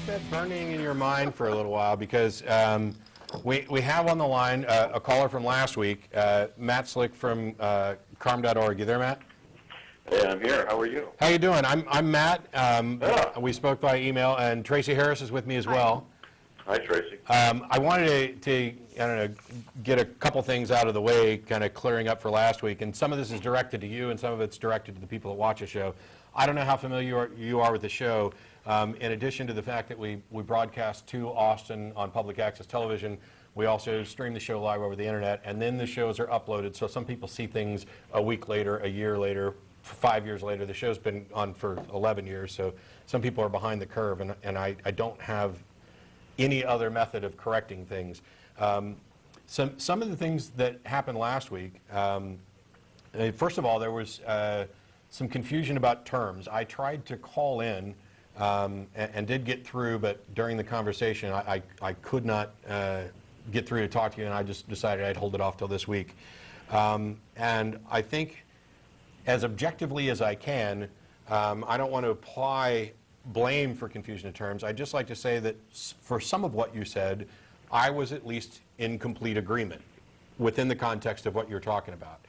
that burning in your mind for a little while, because we have on the line a caller from last week, Matt Slick from carm.org. You there, Matt? Hey, I'm here. How are you? How you doing? I'm Matt. We spoke by email, and Tracy Harris is with me as well. Hi, Tracy. I wanted to I don't know, get a couple things out of the way, kind of clearing up for last week, and some of this is directed to you, and some of it's directed to the people that watch the show. I don't know how familiar you are with the show. In addition to the fact that we broadcast to Austin on public access television, we also stream the show live over the internet, and then the shows are uploaded, so some people see things a week later, a year later, 5 years later. The show's been on for 11 years, so some people are behind the curve, and I don't have any other method of correcting things. Some of the things that happened last week, first of all, there was some confusion about terms. I tried to call in and did get through, but during the conversation I could not get through to talk to you, and I just decided I'd hold it off till this week. And I think, as objectively as I can, I don't want to apply blame for confusion of terms. I'd just like to say that for some of what you said, I was at least in complete agreement within the context of what you're talking about.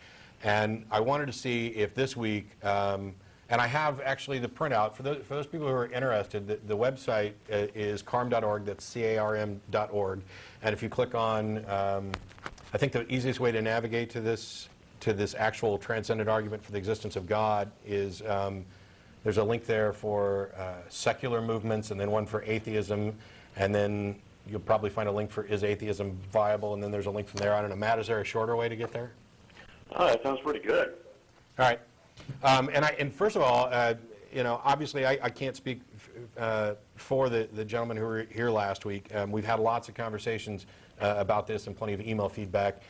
And I wanted to see if this week, and I have actually the printout, for those people who are interested, the website is carm.org, that's C-A-R-M.org. And if you click on, I think the easiest way to navigate to this actual transcendent argument for the existence of God is, there's a link there for secular movements, and then one for atheism, and then you'll probably find a link for is atheism viable, and then there's a link from there. I don't know, Matt, is there a shorter way to get there? Oh, that sounds pretty good. All right. And first of all, you know, obviously I can't speak for the gentlemen who were here last week. We've had lots of conversations about this and plenty of email feedback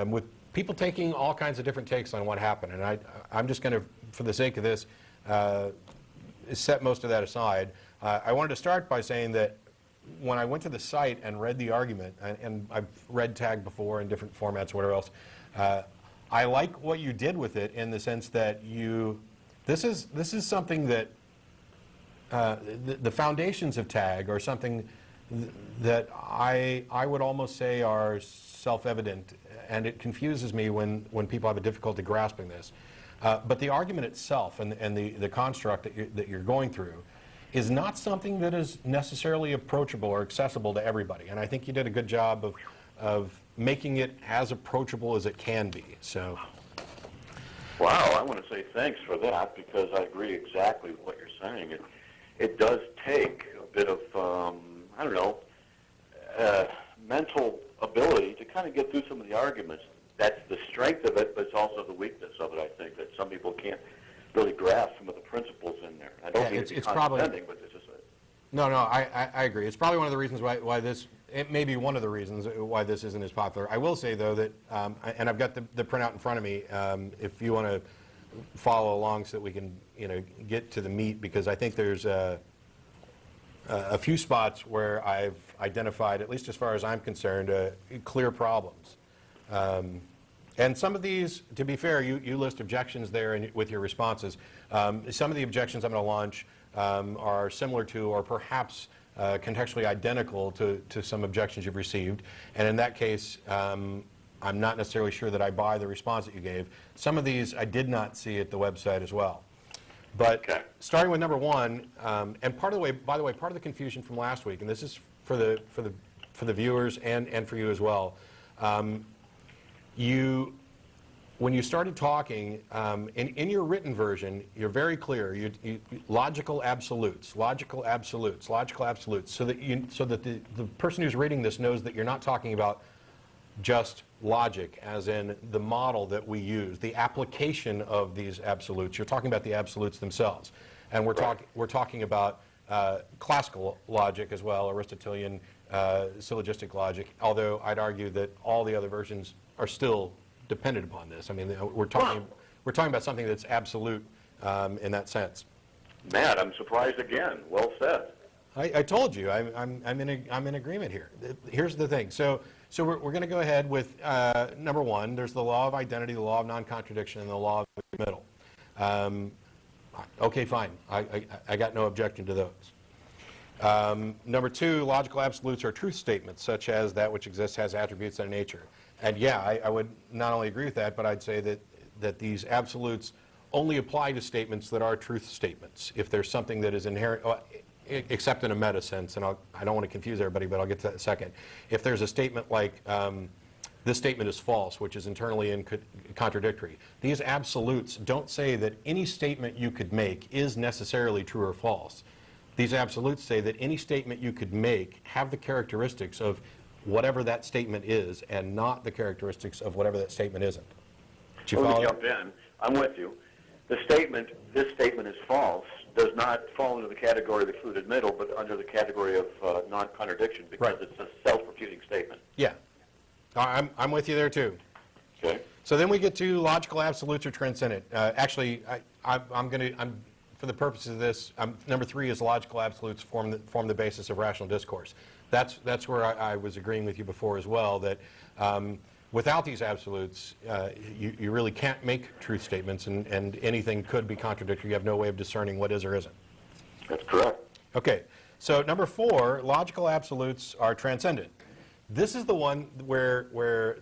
with people taking all kinds of different takes on what happened. And I'm just going to, for the sake of this, set most of that aside. I wanted to start by saying that when I went to the site and read the argument, and I've read tag before in different formats or whatever else, I like what you did with it in the sense that this is something that the foundations of tag are something that I would almost say are self-evident, and it confuses me when people have a difficulty grasping this. But the argument itself and the construct that you're going through is not something that is necessarily approachable or accessible to everybody. And I think you did a good job of making it as approachable as it can be. So, wow, I want to say thanks for that, because I agree exactly with what you're saying. It does take a bit of, I don't know, mental ability to kind of get through some of the arguments. That's the strength of it, but it's also the weakness of it, I think, that some people can't really grasp some of the principles in there. I don't mean to be condescending, but it's just No, I agree. It's probably one of the reasons why this, it may be one of the reasons why this isn't as popular. I will say, though, that, and I've got the printout in front of me, if you want to follow along so that we can, you know, get to the meat, because I think there's a few spots where I've identified, at least as far as I'm concerned, clear problems. And some of these, to be fair, you list objections there with your responses. Some of the objections I'm going to launch are similar to, or perhaps contextually identical to some objections you've received. And in that case, I'm not necessarily sure that I buy the response that you gave. Some of these I did not see at the website as well. But okay, starting with number one, and part of the way, by the way, part of the confusion from last week, and this is for the viewers and for you as well. When you started talking, in your written version, you're very clear. Logical absolutes, logical absolutes, logical absolutes, so that the person who's reading this knows that you're not talking about just logic, as in the model that we use, the application of these absolutes. You're talking about the absolutes themselves, and we're talking about classical logic as well, Aristotelian syllogistic logic. Although I'd argue that all the other versions are still dependent upon this. I mean, we're talking about something that's absolute in that sense. Matt, I'm surprised again. Well said. I told you I'm in agreement here. Here's the thing. So we're going to go ahead with number one. There's the law of identity, the law of non-contradiction, and the law of the middle. Okay, fine. I got no objection to those. Number 2, logical absolutes are truth statements, such as that which exists has attributes and nature. And yeah, I would not only agree with that, but I'd say that these absolutes only apply to statements that are truth statements. If there's something that is inherent, except in a meta sense, and I don't want to confuse everybody, but I'll get to that in a second. If there's a statement like, this statement is false, which is internally contradictory, these absolutes don't say that any statement you could make is necessarily true or false. These absolutes say that any statement you could make have the characteristics of whatever that statement is and not the characteristics of whatever that statement isn't. Did you follow? Let me jump in. I'm with you. The statement, this statement is false, does not fall into the category of excluded middle, but under the category of non-contradiction because it's a self-refuting statement. Yeah. I'm with you there too. Okay. So then we get to logical absolutes or transcendent. Actually, I'm for the purposes of this, number 3 is logical absolutes form the basis of rational discourse. That's where I was agreeing with you before as well, that without these absolutes, you really can't make truth statements, and anything could be contradictory. You have no way of discerning what is or isn't. That's correct. Okay, so number 4, logical absolutes are transcendent. This is the one where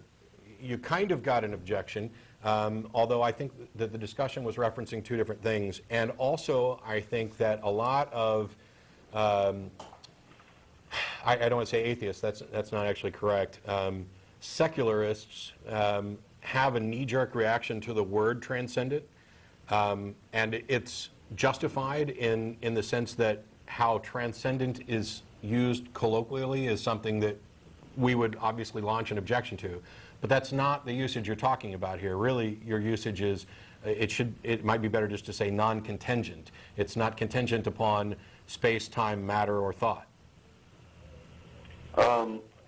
you kind of got an objection, although I think that the discussion was referencing 2 different things. And also, I think that a lot of, I don't want to say atheists, that's not actually correct. Secularists have a knee-jerk reaction to the word transcendent, and it's justified in the sense that how transcendent is used colloquially is something that we would obviously launch an objection to. But that's not the usage you're talking about here. Really, your usage is, it might be better just to say non-contingent. It's not contingent upon space, time, matter, or thought.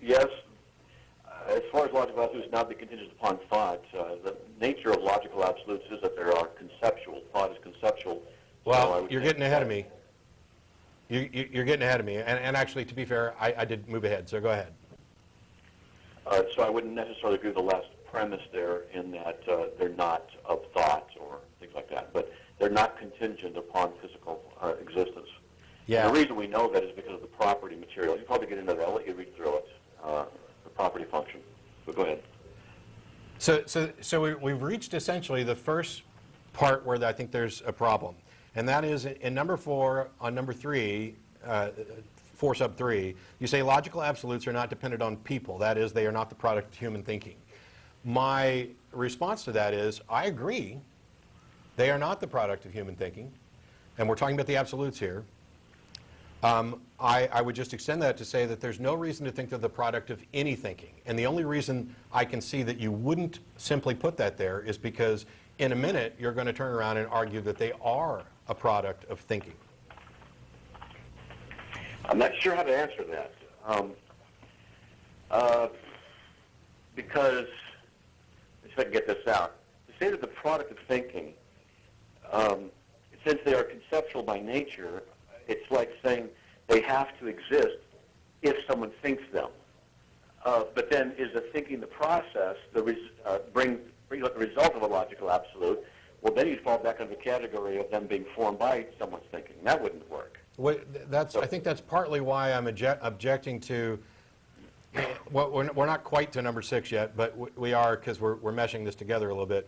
Yes. As far as logical absolutes not be contingent upon thought, the nature of logical absolutes is that there are conceptual. Thought is conceptual. Well, you're getting ahead of me. You're getting ahead of me. And actually, to be fair, I did move ahead, so go ahead. So I wouldn't necessarily agree with the last premise there in that they're not of thought or things like that, but they're not contingent upon physical existence. Yeah. And the reason we know that is because of the property material. You probably get into that. I'll let you read through it, the property function. But go ahead. So we've reached essentially the first part where I think there's a problem, and that is in number 4 on number 3. 4 sub 3, you say logical absolutes are not dependent on people. That is, they are not the product of human thinking. My response to that is, I agree, they are not the product of human thinking, and we're talking about the absolutes here. I would just extend that to say that there's no reason to think they're the product of any thinking. And the only reason I can see that you wouldn't simply put that there is because in a minute you're going to turn around and argue that they are a product of thinking. I'm not sure how to answer that. Because, if I can get this out, to say that the product of thinking, since they are conceptual by nature, it's like saying they have to exist if someone thinks them. But then is the thinking the process, bring the result of a logical absolute? Well, then you'd fall back under the category of them being formed by someone's thinking. That wouldn't work. I think that's partly why I'm objecting to, well, we're not quite to number 6 yet, but we are because we're meshing this together a little bit.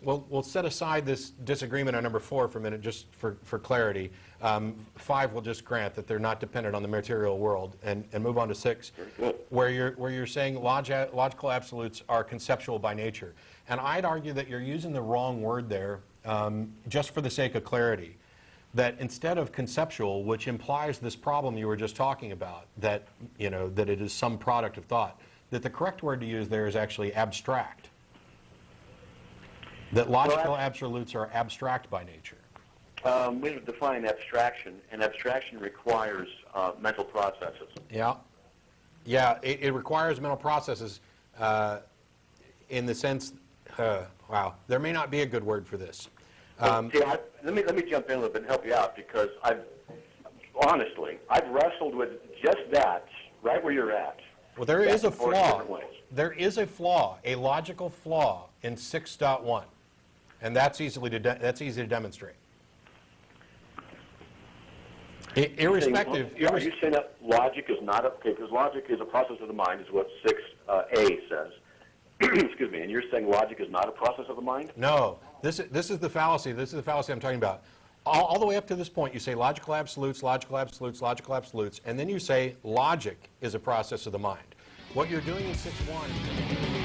We'll set aside this disagreement on number 4 for a minute just for clarity. 5 will just grant that they're not dependent on the material world, and move on to 6, where you're saying logical absolutes are conceptual by nature. And I'd argue that you're using the wrong word there. Just for the sake of clarity, that instead of conceptual, which implies this problem you were just talking about, that that it is some product of thought, that the correct word to use there is actually abstract. That logical absolutes are abstract by nature. We have defined abstraction, and abstraction requires mental processes. Yeah, it requires mental processes in the sense. Wow, there may not be a good word for this. Let me jump in a little bit and help you out, because I've wrestled with just that right where you're at. Well, there is a flaw. There is a flaw, a logical flaw in 6.1, and that's easy to demonstrate. Irrespective. Are you saying that logic is not okay? Because logic is a process of the mind, is what 6A says. Excuse me. And you're saying logic is not a process of the mind? No, this is the fallacy. This is the fallacy I'm talking about. All the way up to this point, you say logical absolutes, logical absolutes, logical absolutes, and then you say logic is a process of the mind. What you're doing in 6.1